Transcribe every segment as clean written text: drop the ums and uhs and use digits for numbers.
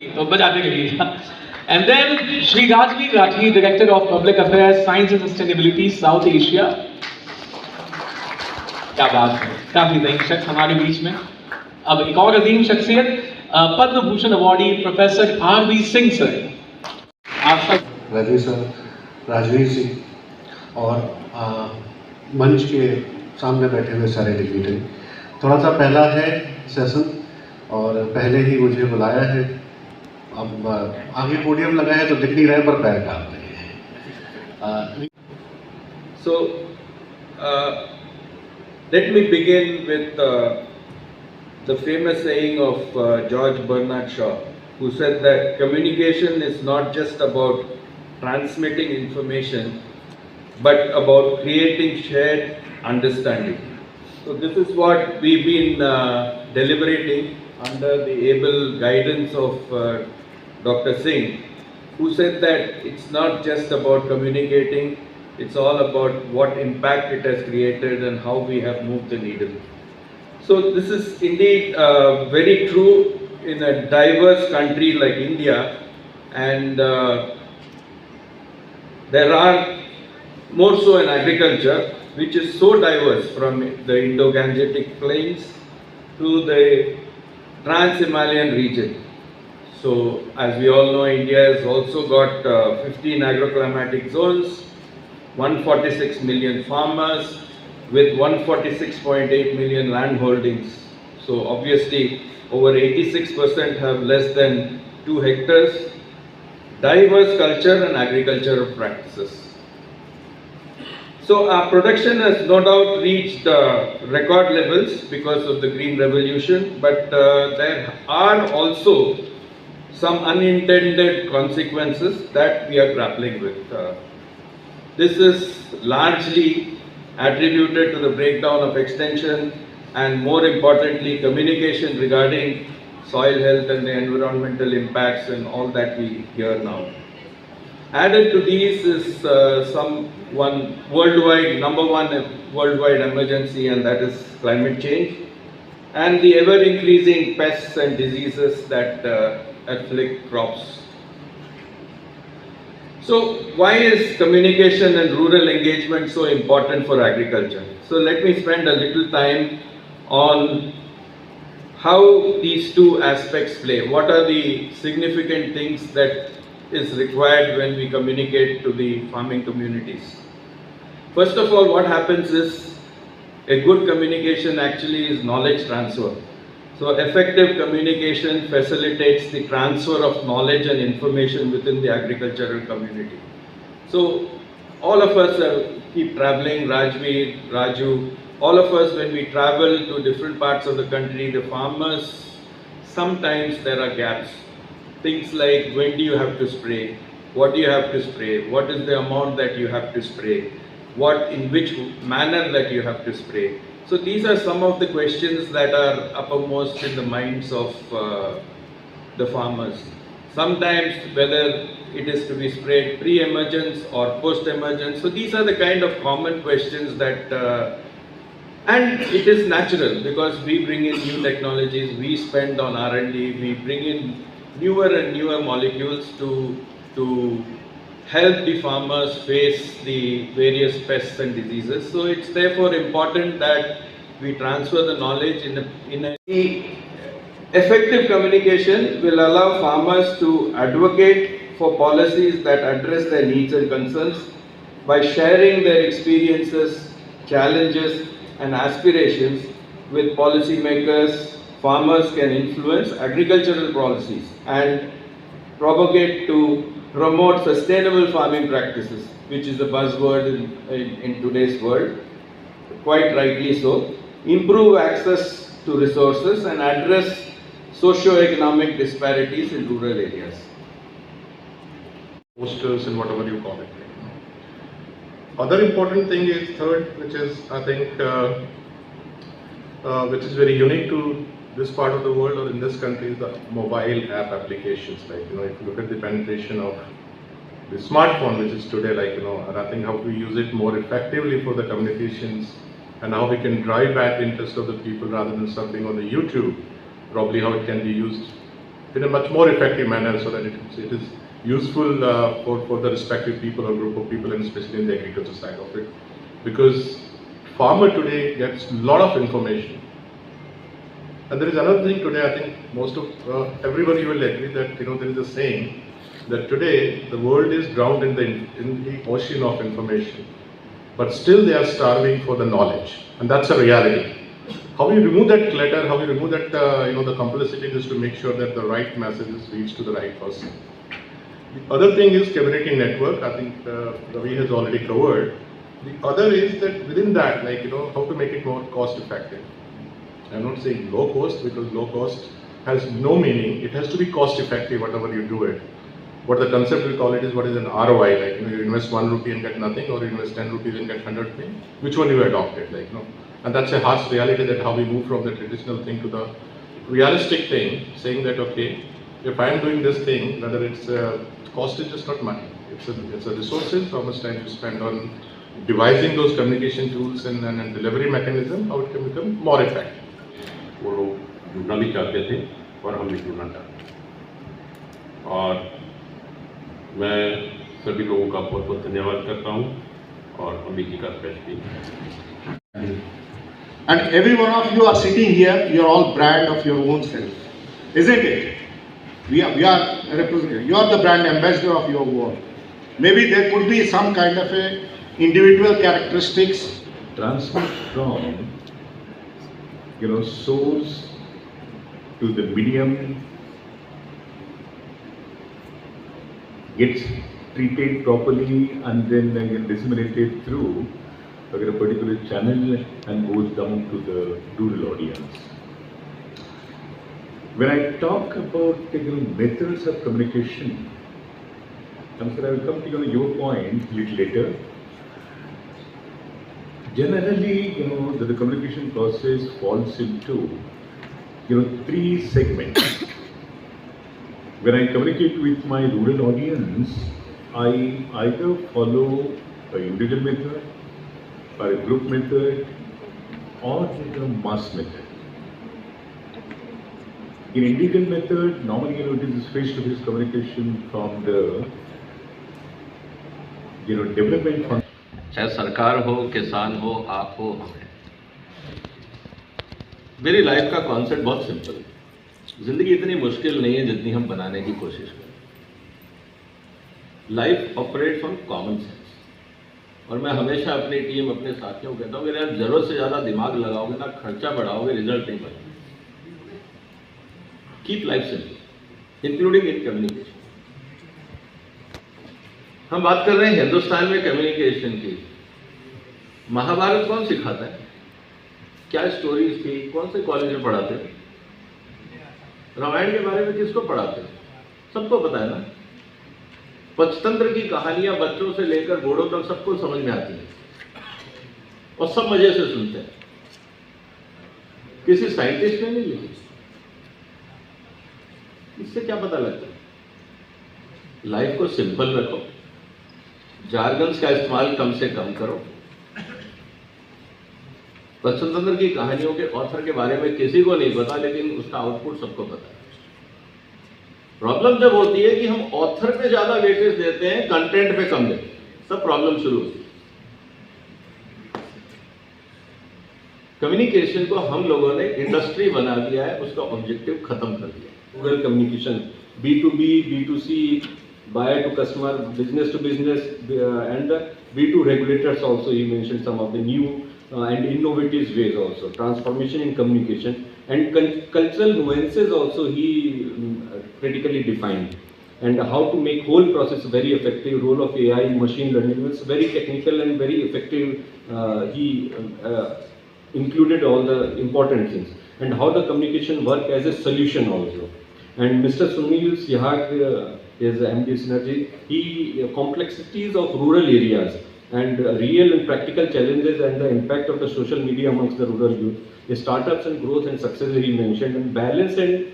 तो बजाते रहिएगा. And then Shri Rajveer Rathi, Director of Public Affairs, Science and Sustainability, South Asia. क्या बात है, काफी नई शख्स हमारे बीच में. अब एक और अजीम शख्सियत, Padma Bhushan awardee professor R.B. Singh sir. आप सब राजवीर सर, राजवीर सिंह और मंच के सामने बैठे हुए सारे डिग्निटरी, थोड़ा सा पहला है सेशन और पहले ही मुझे बुलाया है. अब आगे पोडियम लगा है तो दिख नहीं रहे पर पैर कांप रहे हैं. So let me begin with the famous saying of George Bernard Shaw, who said that communication is not just about transmitting information but about creating shared understanding. So this is what we've been deliberating under the able guidance of Dr. Singh, who said that it's not just about communicating, it's all about what impact it has created and how we have moved the needle. So this is indeed very true in a diverse country like India, and there are more so in agriculture, which is so diverse, from the Indo-Gangetic plains to the Trans-Himalayan region. So as we all know, India has also got 15 agroclimatic zones, 146 million farmers with 146.8 million land holdings. So obviously over 86% have less than 2 hectares, diverse culture and agricultural practices. So our production has no doubt reached record levels because of the Green Revolution, but there are also some unintended consequences that we are grappling with. This is largely attributed to the breakdown of extension and, more importantly, communication regarding soil health and the environmental impacts and all that we hear now. Added to these is number one worldwide emergency, and that is climate change, and the ever-increasing pests and diseases that afflict crops. So why is communication and rural engagement so important for agriculture? So let me spend a little time on how these two aspects play. What are the significant things that is required when we communicate to the farming communities? First of all, what happens is a good communication actually is knowledge transfer. So effective communication facilitates the transfer of knowledge and information within the agricultural community. So all of us keep traveling, Rajveer, Raju, all of us, when we travel to different parts of the country, the farmers, sometimes there are gaps. Things like, when do you have to spray? What do you have to spray? What is the amount that you have to spray? In which manner that you have to spray? So these are some of the questions that are uppermost in the minds of the farmers. Sometimes whether it is to be sprayed pre-emergence or post-emergence. So these are the kind of common questions that, and it is natural because we bring in new technologies, we spend on R&D, we bring in newer and newer molecules to help the farmers face the various pests and diseases. So it's therefore important that we transfer the knowledge in a effective communication will allow farmers to advocate for policies that address their needs and concerns by sharing their experiences, challenges and aspirations with policymakers. Farmers can influence agricultural policies and propagate to promote sustainable farming practices, which is a buzzword in today's world, quite rightly so, improve access to resources and address socio-economic disparities in rural areas. Posters and whatever you call it. Other important thing is third, which is I think which is very unique to this part of the world or in this country, is the mobile app applications. Like, if you look at the penetration of the smartphone, which is today, and I think how we use it more effectively for the communications and how we can drive back the interest of the people rather than something on the YouTube, probably how it can be used in a much more effective manner so that it is useful for the respective people or group of people, and especially in the agriculture side of it. Because farmer today gets a lot of information. And there is another thing today, I think most of everybody will agree that there is a saying that today the world is drowned in the ocean of information, but still they are starving for the knowledge, and that's a reality. How you remove that clutter, how you remove that the complexity, is to make sure that the right messages reach to the right person. The other thing is community network. I think Ravi has already covered. The other is that within that, how to make it more cost effective. I'm not saying low cost, because low cost has no meaning. It has to be cost effective, whatever you do it. What the concept we call it is what is an ROI, you invest 1 rupee and get nothing, or you invest 10 rupees and get 100 rupees. Which one you adopted, And that's a harsh reality, that how we move from the traditional thing to the realistic thing, saying that, okay, if I am doing this thing, whether it's cost is just not money. It's a resources, how much time you spend on devising those communication tools and delivery mechanism, how it can become more effective. वो लोग जुड़ना भी चाहते थे और हम भी जुड़ना चाहते हैं, और मैं सभी लोगों का बहुत बहुत धन्यवाद करता हूँ, और अमित जी का specially. And every one of you are sitting here, you are all brand of your own self, isn't it? We are representing. You are the brand ambassador of your work. Maybe there could be some kind of a individual characteristics. Transmit from source to the medium, gets treated properly, and then disseminated through a particular channel and goes down to the rural audience. When I talk about methods of communication, I'm sure I will come to your point a little later. Generally, the communication process falls into 3 segments. When I communicate with my rural audience, I either follow an individual method, or a group method, or a mass method. In individual method, normally it is face-to-face communication from the development fund. चाहे सरकार हो, किसान हो, आप हो, हम हैं. मेरी लाइफ का कॉन्सेप्ट बहुत सिंपल है. जिंदगी इतनी मुश्किल नहीं है जितनी हम बनाने की कोशिश करें. Life operates on common sense. और मैं हमेशा अपनी टीम, अपने साथियों को कहता हूँ, मेरे आप जरूरत से ज़्यादा दिमाग लगाओगे ना, खर्चा बढ़ाओगे, रिजल्ट नहीं बढ़ेगा. Keep life simple, including in communication. हम बात कर रहे हैं हिंदुस्तान में कम्युनिकेशन की. महाभारत कौन सिखाता है? क्या स्टोरीज थी? कौन से कॉलेज में पढ़ाते हैं? रामायण के बारे में किसको पढ़ाते हैं? सबको पता है ना. पंचतंत्र की कहानियां बच्चों से लेकर बूढ़ों तक सबको समझ में आती है, और सब मजे से सुनते हैं. किसी साइंटिस्ट ने नहीं लिखी. इससे क्या पता लगता है? लाइफ को सिंपल रखो, जार्गन्स का इस्तेमाल कम से कम करो. पंचतंत्र की कहानियों के ऑथर के बारे में किसी को नहीं पता, लेकिन उसका आउटपुट सबको पता है. प्रॉब्लम जब होती है कि हम ऑथर पे ज्यादा वेटेज देते हैं, कंटेंट पे कम देते हैं, तब प्रॉब्लम शुरू होती है. कम्युनिकेशन को हम लोगों ने इंडस्ट्री बना दिया है, उसका ऑब्जेक्टिव खत्म कर दिया. Google communication, B2B, B2C, buyer to customer, business to business, and the B2 regulators also. He mentioned some of the new and innovative ways also. Transformation in communication and cultural nuances also he critically defined. And how to make whole process very effective. Role of AI, machine learning was very technical and very effective. He included all the important things. And how the communication work as a solution also. And Mr. Sunil Sihag is MD Synergy. He complexities of rural areas and real and practical challenges and the impact of the social media amongst the rural youth. The startups and growth and success he mentioned, and balance and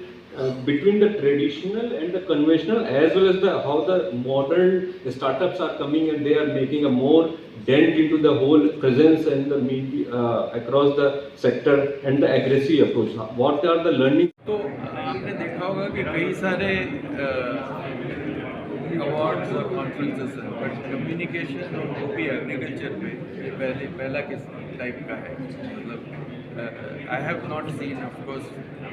between the traditional and the conventional, as well as how the modern startups are coming and they are making a more dent into the whole presence and the media across the sector, and the aggressive approach. What are the learning? तो आपने देखा होगा कि कई सारे awards और conferences हैं, but communication और वो भी एग्रीकल्चर पे ये पहला किस टाइप का है, मतलब I have not seen, of course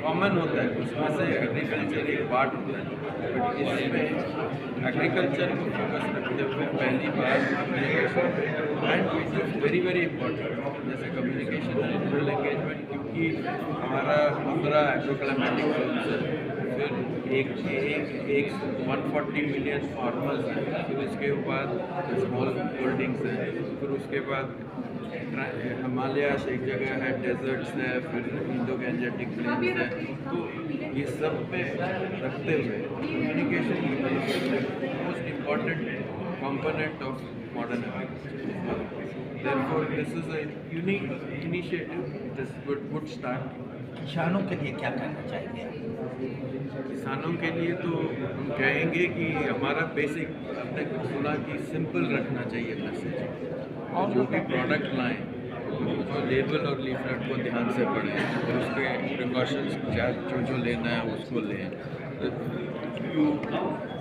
common होता है, उसमें से एग्रीकल्चर एक पार्ट होता है, बट इसमें एग्रीकल्चर को फोकस रखते हुए पहली बार communication and which is very very important, जैसे कम्युनिकेशन एंड रूरल एंगेजमेंट, क्योंकि हमारा 15 एग्रोक्लाइमेटिक जोन्स है, फिर एक 140 मिलियन फार्मर्स हैं, फिर उसके बाद स्मॉल होल्डिंग्स हैं, फिर उसके बाद हिमालयास एक जगह है, डेजर्ट्स है, फिर इंडो गैंजेटिक प्लेन्स है, तो ये सब पे रखते हुए communication most important component of modern agriculture. Therefore, this is a unique initiative. It is good start. किसानों के लिए क्या कहना चाहेंगे? किसानों के लिए तो हम कहेंगे कि हमारा बेसिक, आपने कुछ सुना कि सिंपल रखना चाहिए मैसेज, और जो भी प्रोडक्ट लाएं जो लेबल और लीफलेट को ध्यान से पढ़ें, और उसके प्रिकॉशंस जो लेना है उसको लें।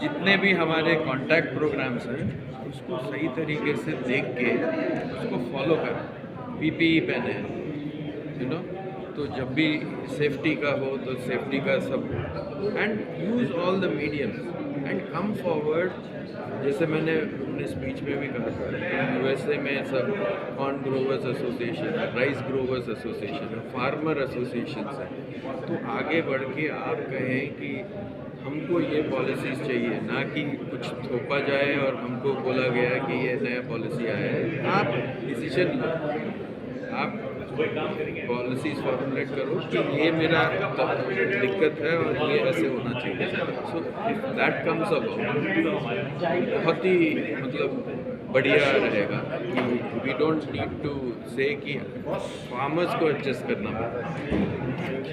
जितने भी हमारे कॉन्टैक्ट प्रोग्राम्स हैं उसको सही तरीके से देख के उसको फॉलो करें, PPE पहने, यू नो, तो जब भी सेफ्टी का हो तो सेफ्टी का सब, and use all the mediums and come forward. जैसे मैंने अपने स्पीच में भी कहा था कि USA में सब कॉर्न ग्रोवर्स एसोसिएशन है, राइस ग्रोवर्स एसोसिएशन है, फार्मर एसोसिएशंस है, तो आगे बढ़ के आप कहें कि हमको ये पॉलिसीज़ चाहिए, ना कि कुछ थोपा जाए और हमको बोला गया कि ये नया पॉलिसी आया है। आप डिसीजन लो, आप पॉलिसीज़ फॉर्मुलेट करो कि ये मेरा दिक्कत है और ये ऐसे होना चाहिए। So if that comes about, बहुत ही मतलब बढ़िया रहेगा कि वी डोंट नीड टू से कि फार्मर्स को एडजस्ट करना पड़ता है।